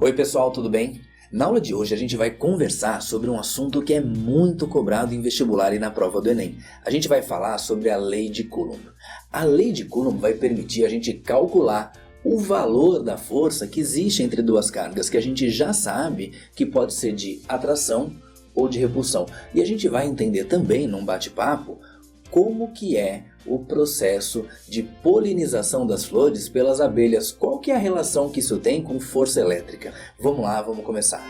Oi pessoal, tudo bem? Na aula de hoje a gente vai conversar sobre um assunto que é muito cobrado em vestibular e na prova do Enem. A gente vai falar sobre a lei de Coulomb. A lei de Coulomb vai permitir a gente calcular o valor da força que existe entre duas cargas, que a gente já sabe que pode ser de atração ou de repulsão. E a gente vai entender também, num bate-papo, como que é o processo de polinização das flores pelas abelhas. Qual que é a relação que isso tem com força elétrica? Vamos lá, vamos começar.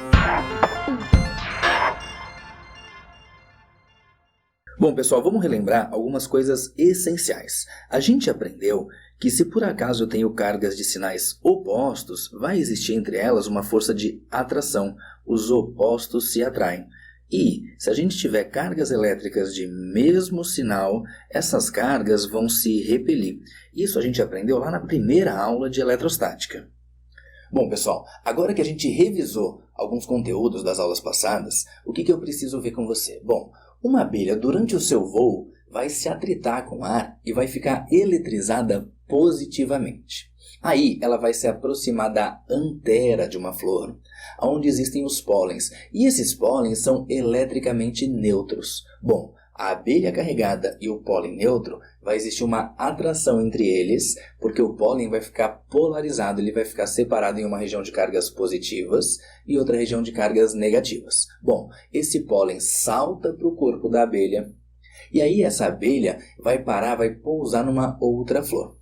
Bom, pessoal, vamos relembrar algumas coisas essenciais. A gente aprendeu que se por acaso eu tenho cargas de sinais opostos, vai existir entre elas uma força de atração. Os opostos se atraem. E, se a gente tiver cargas elétricas de mesmo sinal, essas cargas vão se repelir. Isso a gente aprendeu lá na primeira aula de eletrostática. Bom, pessoal, agora que a gente revisou alguns conteúdos das aulas passadas, o que eu preciso ver com você? Bom, uma abelha, durante o seu voo, vai se atritar com o ar e vai ficar eletrizada positivamente. Aí ela vai se aproximar da antera de uma flor, onde existem os pólens, e esses pólens são eletricamente neutros. Bom, a abelha carregada e o pólen neutro, vai existir uma atração entre eles, porque o pólen vai ficar polarizado, ele vai ficar separado em uma região de cargas positivas e outra região de cargas negativas. Bom, esse pólen salta para o corpo da abelha, e aí essa abelha vai parar, vai pousar numa outra flor.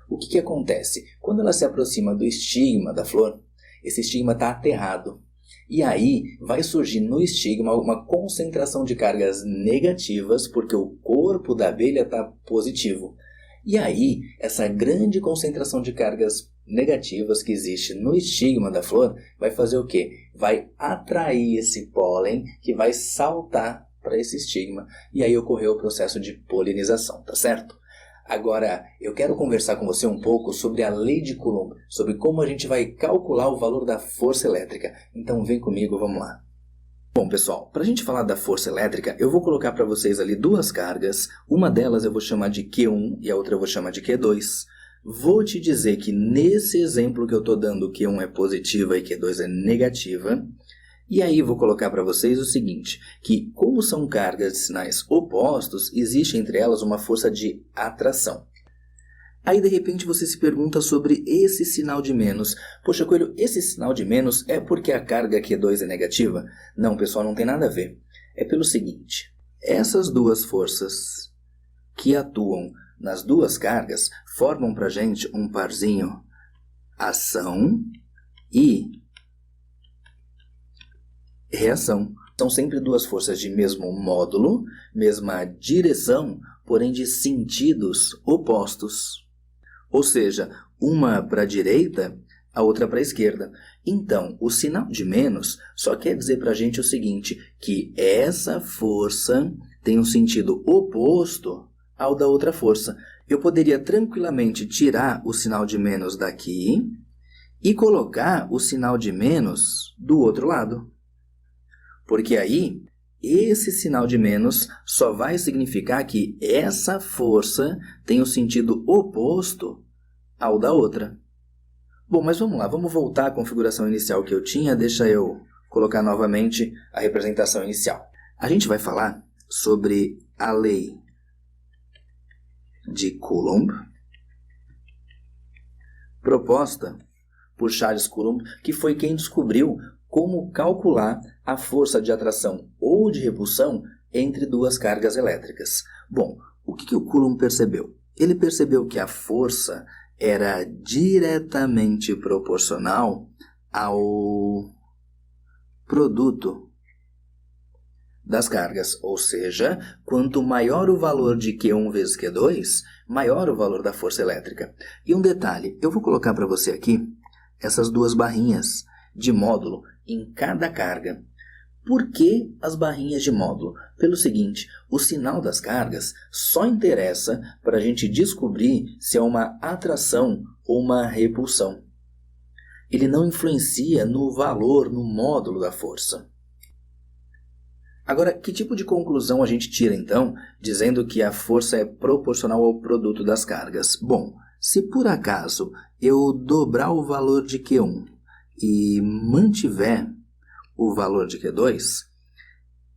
O que acontece? Quando ela se aproxima do estigma da flor, esse estigma está aterrado. E aí vai surgir no estigma uma concentração de cargas negativas, porque o corpo da abelha está positivo. E aí, essa grande concentração de cargas negativas que existe no estigma da flor vai fazer o quê? Vai atrair esse pólen que vai saltar para esse estigma. E aí ocorreu o processo de polinização, tá certo? Agora, eu quero conversar com você um pouco sobre a lei de Coulomb, sobre como a gente vai calcular o valor da força elétrica. Então vem comigo, vamos lá. Bom, pessoal, para a gente falar da força elétrica, eu vou colocar para vocês ali duas cargas. Uma delas eu vou chamar de Q1 e a outra eu vou chamar de Q2. Vou te dizer que nesse exemplo que eu estou dando, Q1 é positiva e Q2 é negativa. E aí vou colocar para vocês o seguinte, que como são cargas de sinais opostos, existe entre elas uma força de atração. Aí de repente você se pergunta sobre esse sinal de menos. Poxa, Coelho, esse sinal de menos é porque a carga Q2 é negativa? Não, pessoal, não tem nada a ver. É pelo seguinte, essas duas forças que atuam nas duas cargas formam para a gente um parzinho ação e reação. São sempre duas forças de mesmo módulo, mesma direção, porém de sentidos opostos. Ou seja, uma para a direita, a outra para a esquerda. Então, o sinal de menos só quer dizer para a gente o seguinte, que essa força tem um sentido oposto ao da outra força. Eu poderia tranquilamente tirar o sinal de menos daqui e colocar o sinal de menos do outro lado. Porque aí, esse sinal de menos só vai significar que essa força tem o sentido oposto ao da outra. Bom, mas vamos lá, vamos voltar à configuração inicial que eu tinha. Deixa eu colocar novamente a representação inicial. A gente vai falar sobre a lei de Coulomb, proposta por Charles Coulomb, que foi quem descobriu como calcular a força de atração ou de repulsão entre duas cargas elétricas. Bom, o que o Coulomb percebeu? Ele percebeu que a força era diretamente proporcional ao produto das cargas, ou seja, quanto maior o valor de Q1 vezes Q2, maior o valor da força elétrica. E um detalhe, eu vou colocar para você aqui essas duas barrinhas de módulo em cada carga. Por que as barrinhas de módulo? Pelo seguinte, o sinal das cargas só interessa para a gente descobrir se é uma atração ou uma repulsão. Ele não influencia no valor, no módulo da força. Agora, que tipo de conclusão a gente tira então, dizendo que a força é proporcional ao produto das cargas? Bom, se por acaso eu dobrar o valor de Q1 e mantiver o valor de Q2,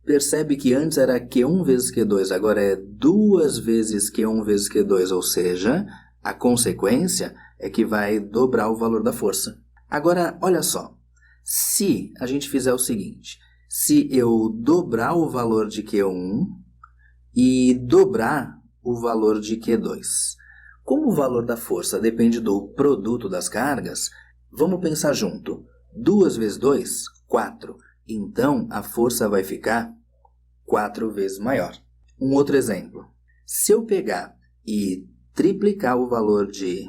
percebe que antes era Q1 vezes Q2, agora é 2 vezes Q1 vezes Q2, ou seja, a consequência é que vai dobrar o valor da força. Agora, olha só, se a gente fizer o seguinte, se eu dobrar o valor de Q1 e dobrar o valor de Q2, como o valor da força depende do produto das cargas, vamos pensar junto. 2 vezes 2, 4. Então, a força vai ficar 4 vezes maior. Um outro exemplo. Se eu pegar e triplicar o valor de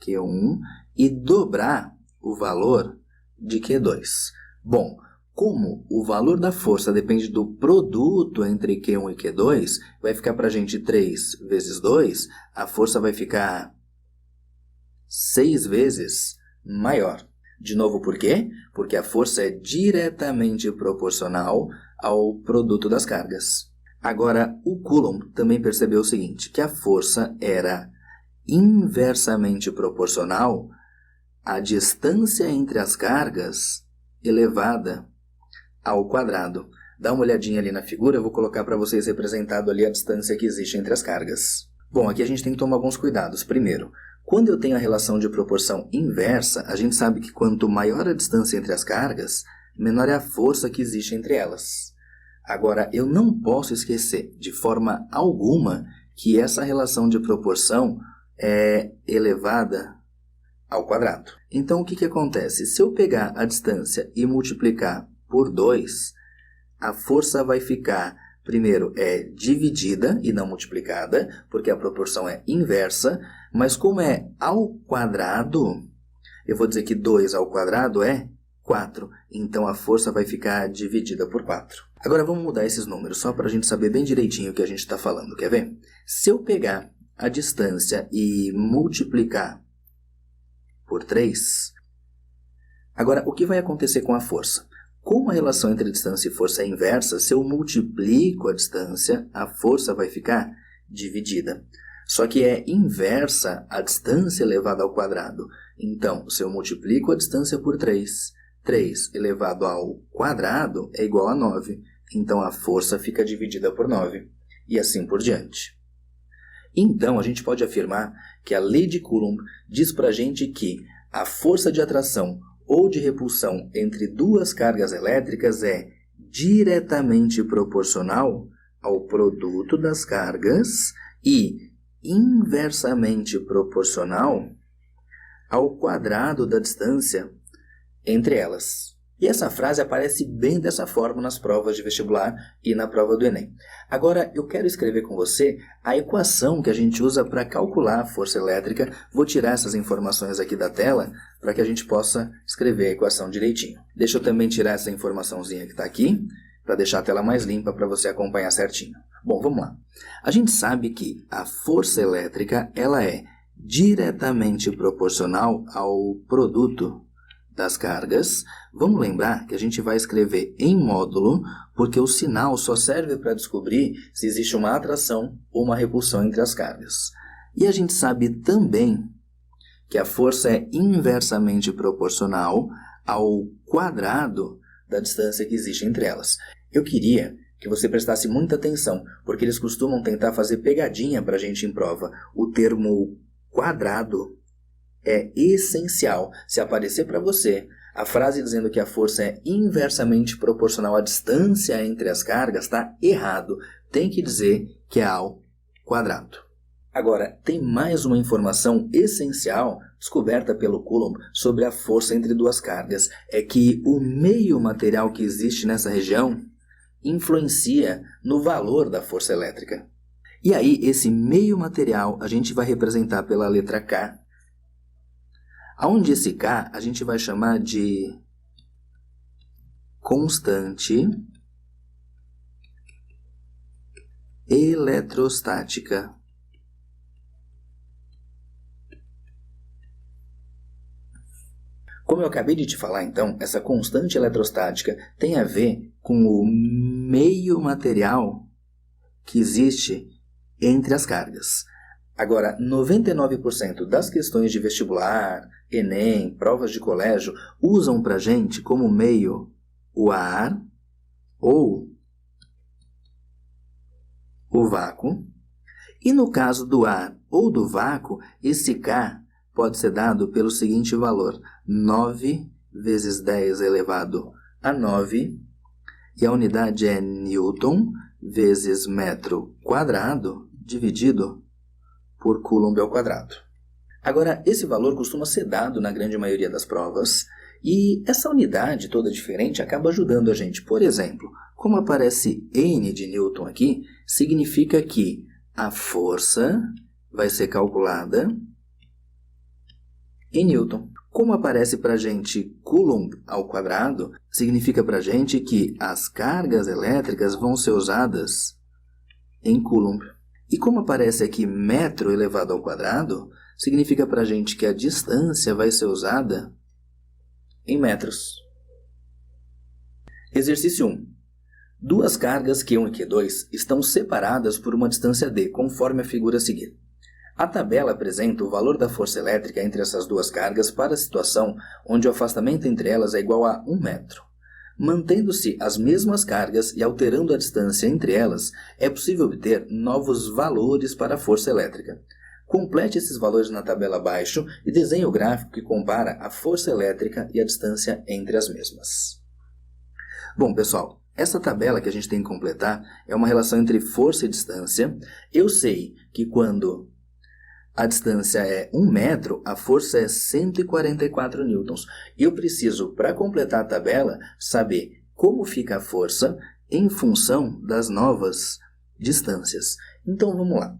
Q1 e dobrar o valor de Q2. Bom, como o valor da força depende do produto entre Q1 e Q2, vai ficar para a gente 3 vezes 2, a força vai ficar 6 vezes maior. De novo, por quê? Porque a força é diretamente proporcional ao produto das cargas. Agora, o Coulomb também percebeu o seguinte, que a força era inversamente proporcional à distância entre as cargas elevada ao quadrado. Dá uma olhadinha ali na figura, eu vou colocar para vocês representado ali a distância que existe entre as cargas. Bom, aqui a gente tem que tomar alguns cuidados. Primeiro, quando eu tenho a relação de proporção inversa, a gente sabe que quanto maior a distância entre as cargas, menor é a força que existe entre elas. Agora, eu não posso esquecer, de forma alguma, que essa relação de proporção é elevada ao quadrado. Então, o que acontece? Se eu pegar a distância e multiplicar por 2, a força vai ficar, primeiro, dividida e não multiplicada, porque a proporção é inversa, mas como é ao quadrado, eu vou dizer que 2 ao quadrado é 4, então a força vai ficar dividida por 4. Agora vamos mudar esses números, só para a gente saber bem direitinho o que a gente está falando, quer ver? Se eu pegar a distância e multiplicar por 3, agora o que vai acontecer com a força? Como a relação entre distância e força é inversa, se eu multiplico a distância, a força vai ficar dividida. Só que é inversa a distância elevada ao quadrado. Então, se eu multiplico a distância por 3, 3 elevado ao quadrado é igual a 9. Então, a força fica dividida por 9. E assim por diante. Então, a gente pode afirmar que a lei de Coulomb diz para a gente que a força de atração ou de repulsão entre duas cargas elétricas é diretamente proporcional ao produto das cargas e inversamente proporcional ao quadrado da distância entre elas. E essa frase aparece bem dessa forma nas provas de vestibular e na prova do Enem. Agora, eu quero escrever com você a equação que a gente usa para calcular a força elétrica. Vou tirar essas informações aqui da tela para que a gente possa escrever a equação direitinho. Deixa eu também tirar essa informaçãozinha que está aqui, para deixar a tela mais limpa para você acompanhar certinho. Bom, vamos lá. A gente sabe que a força elétrica ela é diretamente proporcional ao produto das cargas. Vamos lembrar que a gente vai escrever em módulo, porque o sinal só serve para descobrir se existe uma atração ou uma repulsão entre as cargas. E a gente sabe também que a força é inversamente proporcional ao quadrado da distância que existe entre elas. Eu queria que você prestasse muita atenção, porque eles costumam tentar fazer pegadinha para a gente em prova. O termo quadrado é essencial. Se aparecer para você a frase dizendo que a força é inversamente proporcional à distância entre as cargas, está errado. Tem que dizer que é ao quadrado. Agora, tem mais uma informação essencial descoberta pelo Coulomb sobre a força entre duas cargas. É que o meio material que existe nessa região influencia no valor da força elétrica. E aí, esse meio material a gente vai representar pela letra K, onde esse K a gente vai chamar de constante eletrostática. Como eu acabei de te falar, então, essa constante eletrostática tem a ver com o meio material que existe entre as cargas. Agora, 99% das questões de vestibular, Enem, provas de colégio, usam para a gente como meio o ar ou o vácuo. E no caso do ar ou do vácuo, esse K pode ser dado pelo seguinte valor: 9 vezes 10 elevado a 9, e a unidade é Newton vezes metro quadrado dividido por Coulomb ao quadrado. Agora, esse valor costuma ser dado na grande maioria das provas, e essa unidade toda diferente acaba ajudando a gente. Por exemplo, como aparece N de Newton aqui, significa que a força vai ser calculada em Newton. Como aparece para a gente Coulomb ao quadrado, significa para a gente que as cargas elétricas vão ser usadas em Coulomb. E como aparece aqui metro elevado ao quadrado, significa para a gente que a distância vai ser usada em metros. Exercício 1. Duas cargas Q1 e Q2 estão separadas por uma distância d, conforme a figura a seguir. A tabela apresenta o valor da força elétrica entre essas duas cargas para a situação onde o afastamento entre elas é igual a 1 metro. Mantendo-se as mesmas cargas e alterando a distância entre elas, é possível obter novos valores para a força elétrica. Complete esses valores na tabela abaixo e desenhe o gráfico que compara a força elétrica e a distância entre as mesmas. Bom, pessoal, essa tabela que a gente tem que completar é uma relação entre força e distância. Eu sei que quando a distância é 1 metro, a força é 144 newtons. E eu preciso, para completar a tabela, saber como fica a força em função das novas distâncias. Então, vamos lá.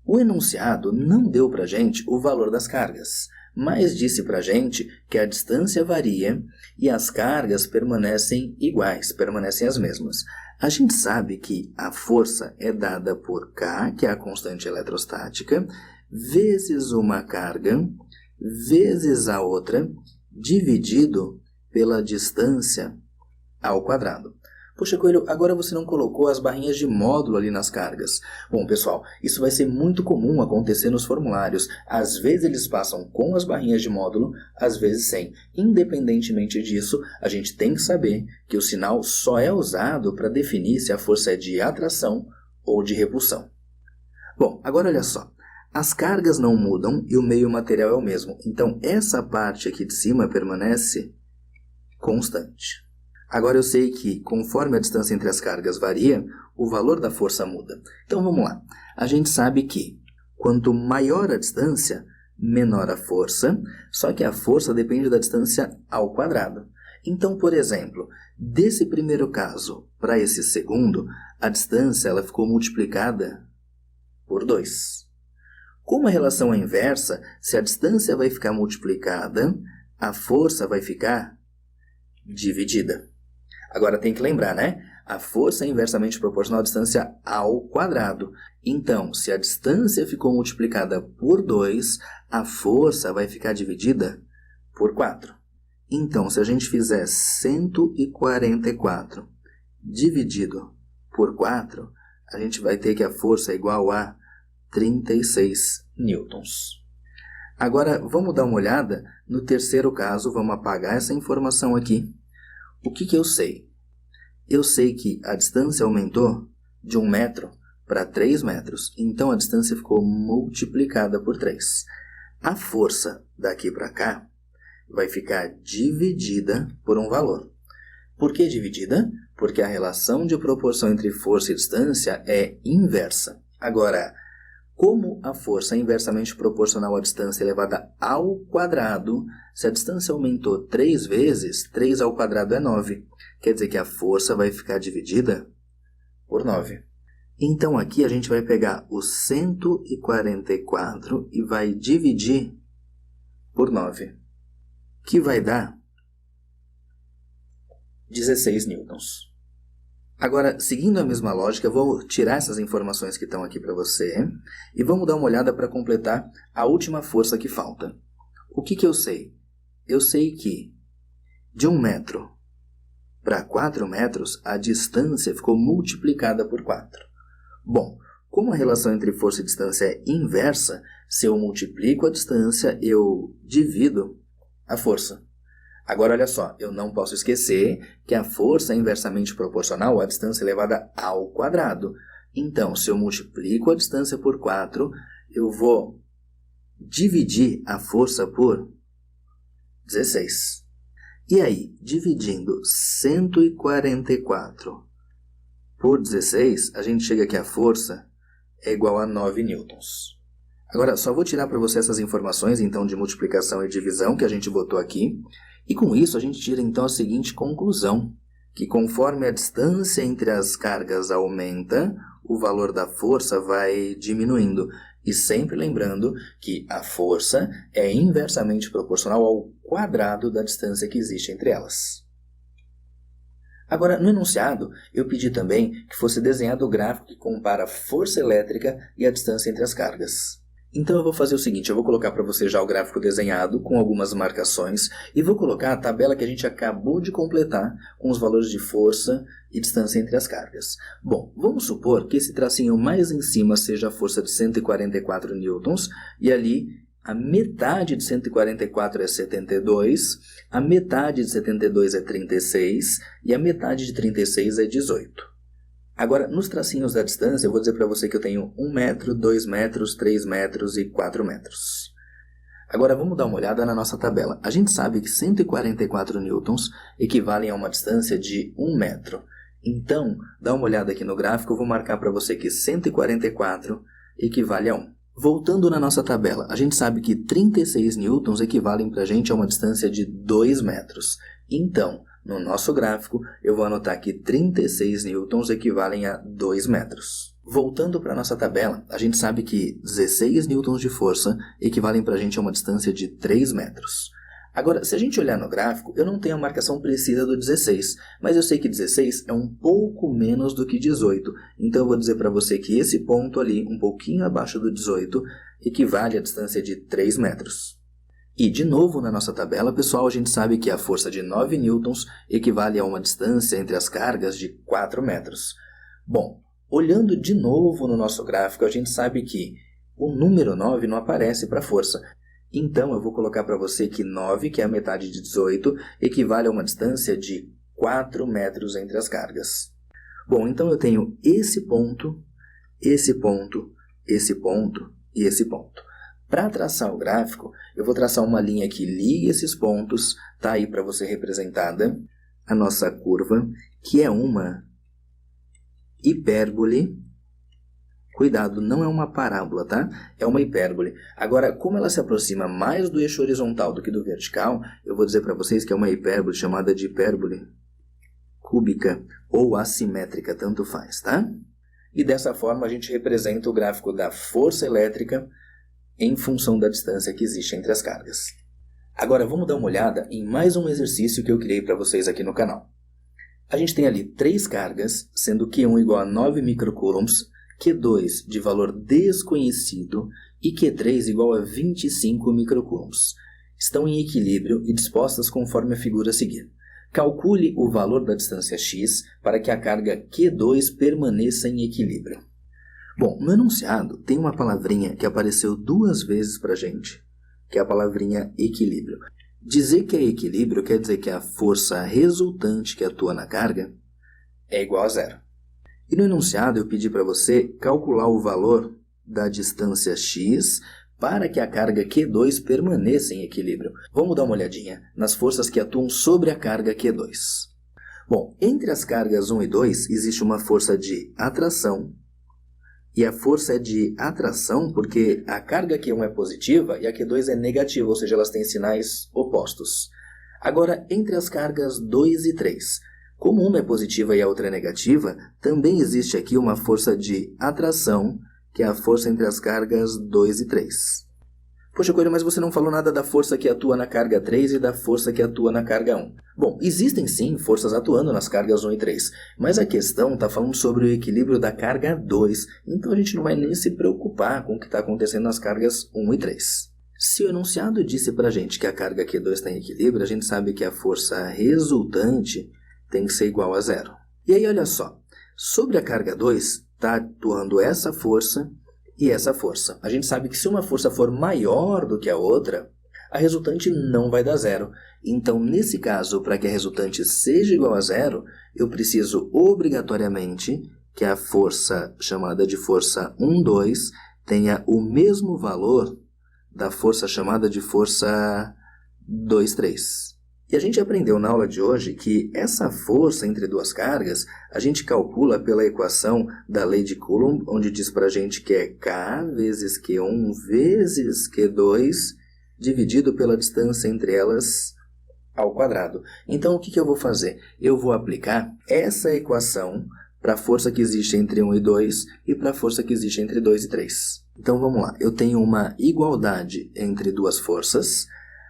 O enunciado não deu para a gente o valor das cargas, mas disse para a gente que a distância varia e as cargas permanecem iguais, permanecem as mesmas. A gente sabe que a força é dada por K, que é a constante eletrostática, vezes uma carga, vezes a outra, dividido pela distância ao quadrado. Poxa, Coelho, agora você não colocou as barrinhas de módulo ali nas cargas. Bom, pessoal, isso vai ser muito comum acontecer nos formulários. Às vezes eles passam com as barrinhas de módulo, às vezes sem. Independentemente disso, a gente tem que saber que o sinal só é usado para definir se a força é de atração ou de repulsão. Bom, agora olha só. As cargas não mudam e o meio material é o mesmo. Então, essa parte aqui de cima permanece constante. Agora eu sei que, conforme a distância entre as cargas varia, o valor da força muda. Então vamos lá. A gente sabe que quanto maior a distância, menor a força, só que a força depende da distância ao quadrado. Então, por exemplo, desse primeiro caso para esse segundo, a distância ela ficou multiplicada por 2. Como a relação é inversa, se a distância vai ficar multiplicada, a força vai ficar dividida. Agora tem que lembrar, né? A força é inversamente proporcional à distância ao quadrado. Então, se a distância ficou multiplicada por 2, a força vai ficar dividida por 4. Então, se a gente fizer 144 dividido por 4, a gente vai ter que a força é igual a 36 newtons. Agora, vamos dar uma olhada no terceiro caso. Vamos apagar essa informação aqui. O que eu sei? Eu sei que a distância aumentou de 1 metro para 3 metros. Então, a distância ficou multiplicada por 3. A força daqui para cá vai ficar dividida por um valor. Por que dividida? Porque a relação de proporção entre força e distância é inversa. Agora, como a força é inversamente proporcional à distância elevada ao quadrado, se a distância aumentou 3 vezes, 3 ao quadrado é 9. Quer dizer que a força vai ficar dividida por 9. Então aqui a gente vai pegar o 144 e vai dividir por 9, que vai dar 16 newtons. Agora, seguindo a mesma lógica, eu vou tirar essas informações que estão aqui para você e vamos dar uma olhada para completar a última força que falta. O que eu sei? Eu sei que de 1 metro para 4 metros, a distância ficou multiplicada por 4. Bom, como a relação entre força e distância é inversa, Se eu multiplico a distância, eu divido a força. Agora, olha só, eu não posso esquecer que a força é inversamente proporcional à distância elevada ao quadrado. Então, se eu multiplico a distância por 4, eu vou dividir a força por 16. E aí, dividindo 144 por 16, a gente chega que a força é igual a 9 newtons. Agora, só vou tirar para você essas informações, então, de multiplicação e divisão que a gente botou aqui. E com isso, a gente tira, então, a seguinte conclusão, que conforme a distância entre as cargas aumenta, o valor da força vai diminuindo. E sempre lembrando que a força é inversamente proporcional ao quadrado da distância que existe entre elas. Agora, no enunciado, eu pedi também que fosse desenhado o gráfico que compara a força elétrica e a distância entre as cargas. Então eu vou fazer o seguinte, eu vou colocar para você já o gráfico desenhado com algumas marcações e vou colocar a tabela que a gente acabou de completar com os valores de força e distância entre as cargas. Bom, vamos supor que esse tracinho mais em cima seja a força de 144 newtons e ali a metade de 144 é 72, a metade de 72 é 36 e a metade de 36 é 18. Agora, nos tracinhos da distância, eu vou dizer para você que eu tenho 1 metro, 2 metros, 3 metros e 4 metros. Agora, vamos dar uma olhada na nossa tabela. A gente sabe que 144 newtons equivalem a uma distância de 1 metro. Então, dá uma olhada aqui no gráfico, eu vou marcar para você que 144 equivale a 1. Voltando na nossa tabela, a gente sabe que 36 newtons equivalem para a gente a uma distância de 2 metros. Então, no nosso gráfico, eu vou anotar que 36 newtons equivalem a 2 metros. Voltando para a nossa tabela, a gente sabe que 16 newtons de força equivalem para a gente a uma distância de 3 metros. Agora, se a gente olhar no gráfico, eu não tenho a marcação precisa do 16, mas eu sei que 16 é um pouco menos do que 18. Então eu vou dizer para você que esse ponto ali, um pouquinho abaixo do 18, equivale à distância de 3 metros. E, de novo, na nossa tabela, pessoal, a gente sabe que a força de 9 newtons equivale a uma distância entre as cargas de 4 metros. Bom, olhando de novo no nosso gráfico, a gente sabe que o número 9 não aparece para a força. Então, eu vou colocar para você que 9, que é a metade de 18, equivale a uma distância de 4 metros entre as cargas. Bom, então eu tenho esse ponto, esse ponto, esse ponto e esse ponto. Para traçar o gráfico, eu vou traçar uma linha que liga esses pontos, está aí para você representada a nossa curva, que é uma hipérbole. Cuidado, não é uma parábola, tá? É uma hipérbole. Agora, como ela se aproxima mais do eixo horizontal do que do vertical, eu vou dizer para vocês que é uma hipérbole chamada de hipérbole cúbica ou assimétrica, tanto faz, tá? E dessa forma a gente representa o gráfico da força elétrica em função da distância que existe entre as cargas. Agora vamos dar uma olhada em mais um exercício que eu criei para vocês aqui no canal. A gente tem ali 3 cargas, sendo Q1 igual a 9 microcoulombs, Q2 de valor desconhecido e Q3 igual a 25 microcoulombs. Estão em equilíbrio e dispostas conforme a figura a seguir. Calcule o valor da distância x para que a carga Q2 permaneça em equilíbrio. Bom, no enunciado tem uma palavrinha que apareceu 2 vezes para a gente, que é a palavrinha equilíbrio. Dizer que é equilíbrio quer dizer que a força resultante que atua na carga é igual a 0. E no enunciado eu pedi para você calcular o valor da distância x para que a carga Q2 permaneça em equilíbrio. Vamos dar uma olhadinha nas forças que atuam sobre a carga Q2. Bom, entre as cargas 1 e 2 existe uma força de atração. E a força é de atração porque a carga Q1 é positiva e a Q2 é negativa, ou seja, elas têm sinais opostos. Agora, entre as cargas 2 e 3, como uma é positiva e a outra é negativa, também existe aqui uma força de atração, que é a força entre as cargas 2 e 3. Poxa, Coelho, mas você não falou nada da força que atua na carga 3 e da força que atua na carga 1. Bom, existem sim forças atuando nas cargas 1 e 3, mas a questão está falando sobre o equilíbrio da carga 2, então a gente não vai nem se preocupar com o que está acontecendo nas cargas 1 e 3. Se o enunciado disse para a gente que a carga Q2 está em equilíbrio, a gente sabe que a força resultante tem que ser igual a 0. E aí, olha só, sobre a carga 2 está atuando essa força e essa força. A gente sabe que se uma força for maior do que a outra, a resultante não vai dar zero. Então, nesse caso, para que a resultante seja igual a zero, eu preciso obrigatoriamente que a força chamada de força 1, 2 tenha o mesmo valor da força chamada de força 2, 3. E a gente aprendeu na aula de hoje que essa força entre duas cargas a gente calcula pela equação da lei de Coulomb, onde diz para a gente que é K vezes Q1 vezes Q2 dividido pela distância entre elas ao quadrado. Então, o que eu vou fazer? Eu vou aplicar essa equação para a força que existe entre 1 e 2 e para a força que existe entre 2 e 3. Então, vamos lá. Eu tenho uma igualdade entre duas forças.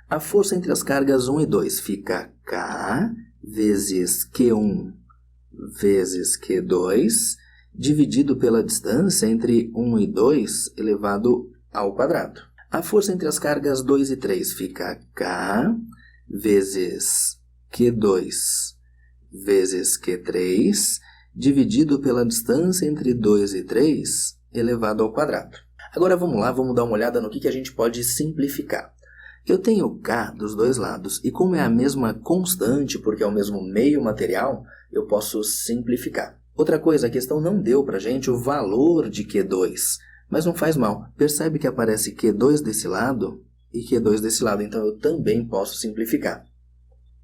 A força entre as cargas 1 e 2 fica K vezes Q1 vezes Q2 dividido pela distância entre 1 e 2 elevado ao quadrado. A força entre as cargas 2 e 3 fica K vezes Q2 vezes Q3 dividido pela distância entre 2 e 3 elevado ao quadrado. Agora vamos lá, vamos dar uma olhada no que a gente pode simplificar. Eu tenho K dos dois lados e como é a mesma constante, porque é o mesmo meio material, eu posso simplificar. Outra coisa, a questão não deu para a gente o valor de Q2, mas não faz mal. Percebe que aparece Q2 desse lado e Q2 desse lado, então eu também posso simplificar.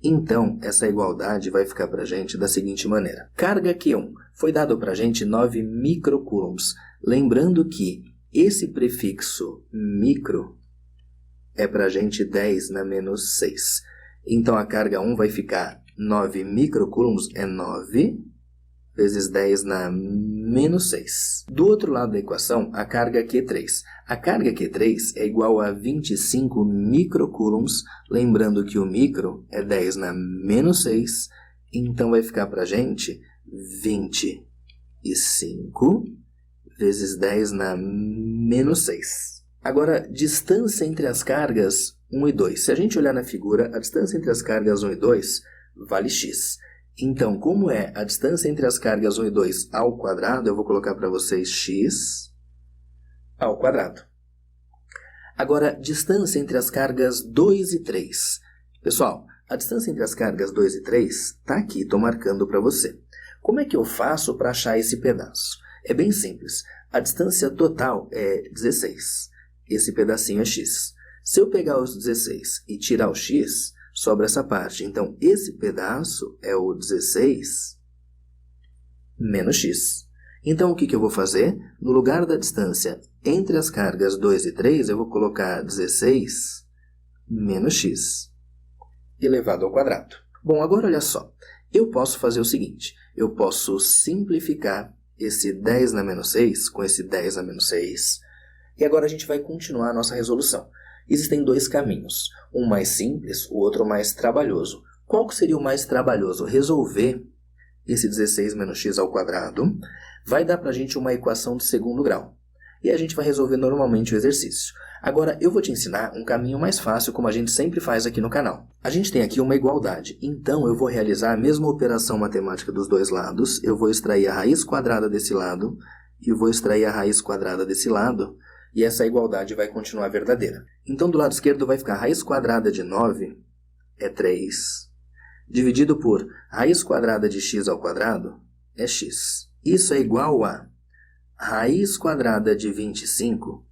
Então, essa igualdade vai ficar para a gente da seguinte maneira. Carga Q1 foi dado para a gente 9 microcoulombs. Lembrando que esse prefixo micro é para a gente 10 na menos 6. Então, a carga 1 vai ficar 9 microcoulombs, é 9 vezes 10 na menos 6. Do outro lado da equação, a carga Q3. A carga Q3 é igual a 25 microcoulombs, lembrando que o micro é 10 na menos 6, então vai ficar para a gente 25 vezes 10 na menos 6. Agora, distância entre as cargas 1 e 2. Se a gente olhar na figura, a distância entre as cargas 1 e 2 vale x. Então, como é a distância entre as cargas 1 e 2 ao quadrado, eu vou colocar para vocês x ao quadrado. Agora, distância entre as cargas 2 e 3. Pessoal, a distância entre as cargas 2 e 3 está aqui, estou marcando para você. Como é que eu faço para achar esse pedaço? É bem simples. A distância total é 16. Esse pedacinho é x. Se eu pegar os 16 e tirar o x, sobra essa parte. Então, esse pedaço é o 16 menos x. Então, o que eu vou fazer? No lugar da distância entre as cargas 2 e 3, eu vou colocar 16 menos x elevado ao quadrado. Bom, agora olha só. Eu posso fazer o seguinte. Eu posso simplificar esse 10 na menos 6 com esse 10 na menos 6. E agora a gente vai continuar a nossa resolução. Existem dois caminhos, um mais simples, o outro mais trabalhoso. Qual que seria o mais trabalhoso? Resolver esse 16 menos x ao quadrado vai dar para a gente uma equação de segundo grau. E a gente vai resolver normalmente o exercício. Agora, eu vou te ensinar um caminho mais fácil, como a gente sempre faz aqui no canal. A gente tem aqui uma igualdade, então eu vou realizar a mesma operação matemática dos dois lados. Eu vou extrair a raiz quadrada desse lado e vou extrair a raiz quadrada desse lado. E essa igualdade vai continuar verdadeira. Então, do lado esquerdo vai ficar a raiz quadrada de 9 é 3, dividido por raiz quadrada de x ao quadrado é x. Isso é igual a raiz quadrada de 25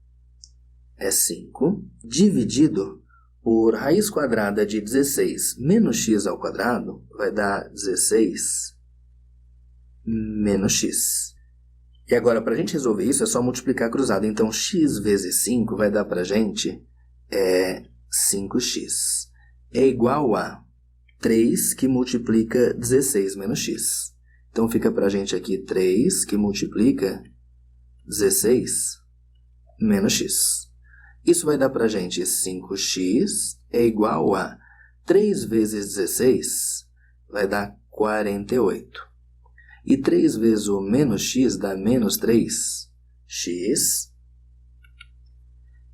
é 5, dividido por raiz quadrada de 16 menos x ao quadrado vai dar 16 menos x. E agora, para a gente resolver isso, é só multiplicar cruzado. Então, x vezes 5 vai dar para a gente 5x. É igual a 3 que multiplica 16 menos x. Então, fica para a gente aqui 3 que multiplica 16 menos x. Isso vai dar para a gente 5x é igual a 3 vezes 16 vai dar 48. E 3 vezes o menos x dá menos 3x.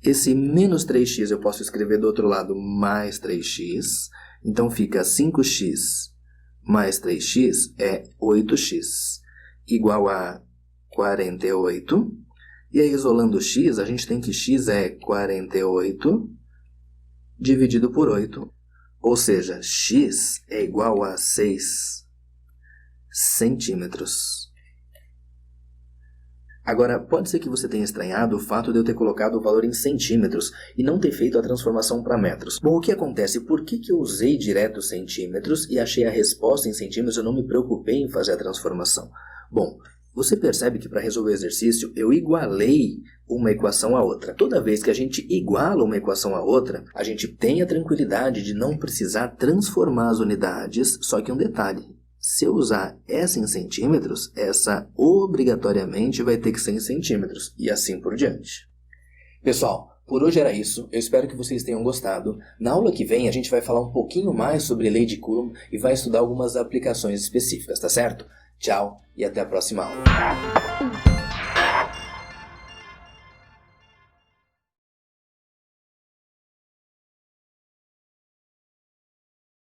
Esse menos 3x eu posso escrever do outro lado mais 3x. Então, fica 5x mais 3x é 8x. Igual a 48. E aí, isolando x, a gente tem que x é 48 dividido por 8, ou seja, x é igual a 6 centímetros. Agora, pode ser que você tenha estranhado o fato de eu ter colocado o valor em centímetros e não ter feito a transformação para metros. Bom, o que acontece? Por que eu usei direto centímetros e achei a resposta em centímetros e eu não me preocupei em fazer a transformação? Bom, você percebe que para resolver o exercício eu igualei uma equação à outra. Toda vez que a gente iguala uma equação à outra, a gente tem a tranquilidade de não precisar transformar as unidades, só que um detalhe. Se eu usar essa em centímetros, essa obrigatoriamente vai ter que ser em centímetros, e assim por diante. Pessoal, por hoje era isso. Eu espero que vocês tenham gostado. Na aula que vem a gente vai falar um pouquinho mais sobre lei de Coulomb e vai estudar algumas aplicações específicas, tá certo? Tchau e até a próxima aula.